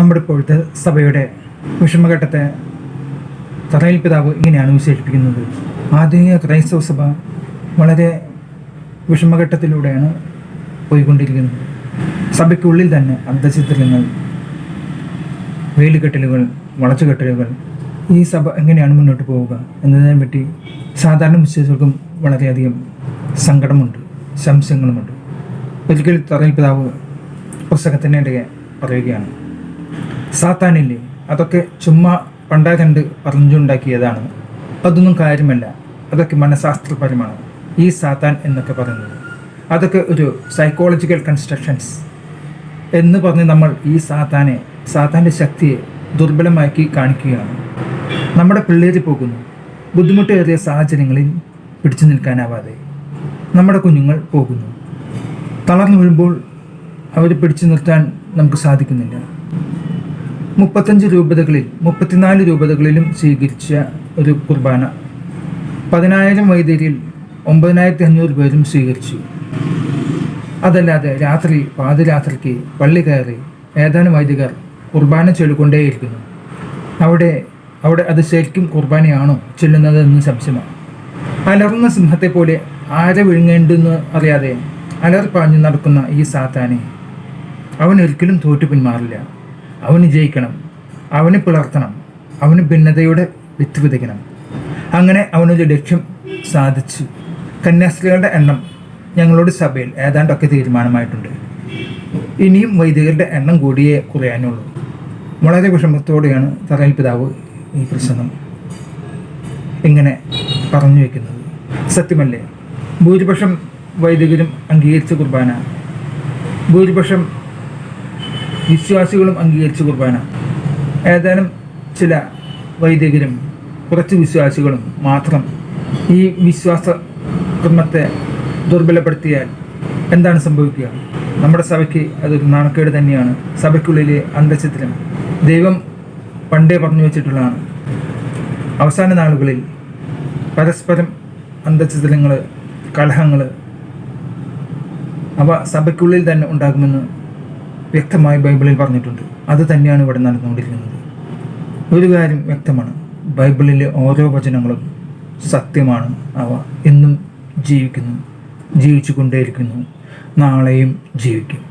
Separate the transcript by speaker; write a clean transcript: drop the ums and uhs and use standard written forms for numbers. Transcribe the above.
Speaker 1: നമ്മുടെ ഇപ്പോഴത്തെ സഭയുടെ വിഷമഘട്ടത്തെ തറയിൽ പിതാവ് ഇങ്ങനെയാണ് വിശേഷിപ്പിക്കുന്നത്. ആധുനിക ക്രൈസ്തവ സഭ വളരെ വിഷമഘട്ടത്തിലൂടെയാണ് പോയിക്കൊണ്ടിരിക്കുന്നത്. സഭയ്ക്കുള്ളിൽ തന്നെ അന്ധചിത്രങ്ങൾ, വേലിക്കെട്ടലുകൾ, വളച്ചുകെട്ടലുകൾ. ഈ സഭ എങ്ങനെയാണ് മുന്നോട്ട് പോവുക എന്നതിനെ പറ്റി സാധാരണ വിശ്വാസികൾക്കും വളരെയധികം സങ്കടമുണ്ട്, സംശയങ്ങളുമുണ്ട്. ഒരിക്കൽ തറയിൽ പിതാവ് പുസ്തകത്തിനിടെ പറയുകയാണ്, സാത്താനില്ലേ, അതൊക്കെ ചുമ്മാ പണ്ടാരണ്ട് പറഞ്ഞുണ്ടാക്കിയതാണ്, അതൊന്നും കാര്യമല്ല, അതൊക്കെ മനഃശാസ്ത്രപരമാണ്. ഈ സാത്താൻ എന്നൊക്കെ പറയുന്നത് അതൊക്കെ ഒരു സൈക്കോളജിക്കൽ കൺസ്ട്രക്ഷൻസ് എന്ന് പറഞ്ഞ് നമ്മൾ ഈ സാത്താൻ്റെ ശക്തിയെ ദുർബലമാക്കി കാണിക്കുകയാണ്. നമ്മുടെ പിള്ളേര് പോകുന്നു, ബുദ്ധിമുട്ടേറിയ സാഹചര്യങ്ങളിൽ പിടിച്ചു നിൽക്കാനാവാതെ നമ്മുടെ കുഞ്ഞുങ്ങൾ പോകുന്നു. തളർന്നു വീഴുമ്പോൾ അവർ പിടിച്ചു നിർത്താൻ നമുക്ക് സാധിക്കുന്നില്ല. 35 രൂപതകളിൽ 34 രൂപതകളിലും സ്വീകരിച്ച ഒരു കുർബാന 10,000 വൈദികരിൽ 9,500 പേരും സ്വീകരിച്ചു. അതല്ലാതെ പാതിരാത്രിക്ക് പള്ളി കയറി ഏതാനും വൈദികർ കുർബാന ചൊല്ലിക്കൊണ്ടേയിരിക്കുന്നു. അവിടെ അത് ശരിക്കും കുർബാനയാണോ ചൊല്ലുന്നതെന്ന് സംശയമാണ്. അലർന്ന സിംഹത്തെ പോലെ ആരെ വിഴുങ്ങേണ്ടെന്ന് അറിയാതെ അലർപ്പാഞ്ഞു നടക്കുന്ന ഈ സാത്താനെ അവനൊരിക്കലും തോറ്റു പിന്മാറില്ല. അവന് ജയിക്കണം, അവന് പിളർത്തണം, അവന് ഭിന്നതയുടെ വിത്ത് വിതയ്ക്കണം. അങ്ങനെ അവനൊരു ലക്ഷ്യം സാധിച്ചു. കന്യാസ്ത്രീകളുടെ എണ്ണം ഞങ്ങളുടെ സഭയിൽ ഏതാണ്ടൊക്കെ തീരുമാനമായിട്ടുണ്ട്. ഇനിയും വൈദികരുടെ എണ്ണം കൂടിയേ കുറയാനുള്ളൂ. വളരെ വിഷമത്തോടെയാണ് തറയിൽ പിതാവ് ഈ പ്രസംഗം ഇങ്ങനെ പറഞ്ഞു വയ്ക്കുന്നത്. സത്യമല്ലേ? ഭൂരിപക്ഷം വൈദികരും അംഗീകരിച്ച കുർബാന, ഭൂരിപക്ഷം വിശ്വാസികളും അംഗീകരിച്ച കുർബാന, ഏതാനും ചില വൈദികരും കുറച്ച് വിശ്വാസികളും മാത്രം ഈ വിശ്വാസ ക്രമത്തെ ദുർബലപ്പെടുത്തിയാൽ എന്താണ് സംഭവിക്കുക? നമ്മുടെ സഭയ്ക്ക് അതൊരു നാണക്കേട് തന്നെയാണ്. സഭയ്ക്കുള്ളിലെ അന്ധചിത്രം ദൈവം പണ്ടേ പറഞ്ഞു വെച്ചിട്ടുള്ളതാണ്. അവസാന നാളുകളിൽ പരസ്പരം അന്ധചിത്രങ്ങൾ, കലഹങ്ങൾ അവ സഭയ്ക്കുള്ളിൽ തന്നെ ഉണ്ടാകുമെന്ന് വ്യക്തമായി ബൈബിളിൽ പറഞ്ഞിട്ടുണ്ട്. അത് തന്നെയാണ് ഇവിടെ നടന്നുകൊണ്ടിരിക്കുന്നത്. ഒരു കാര്യം വ്യക്തമാണ്, ബൈബിളിലെ ഓരോ വചനങ്ങളും സത്യമാണ്. അവ എന്നും ജീവിക്കുന്നു, ജീവിച്ചു കൊണ്ടേയിരിക്കുന്നു, നാളെയും ജീവിക്കും.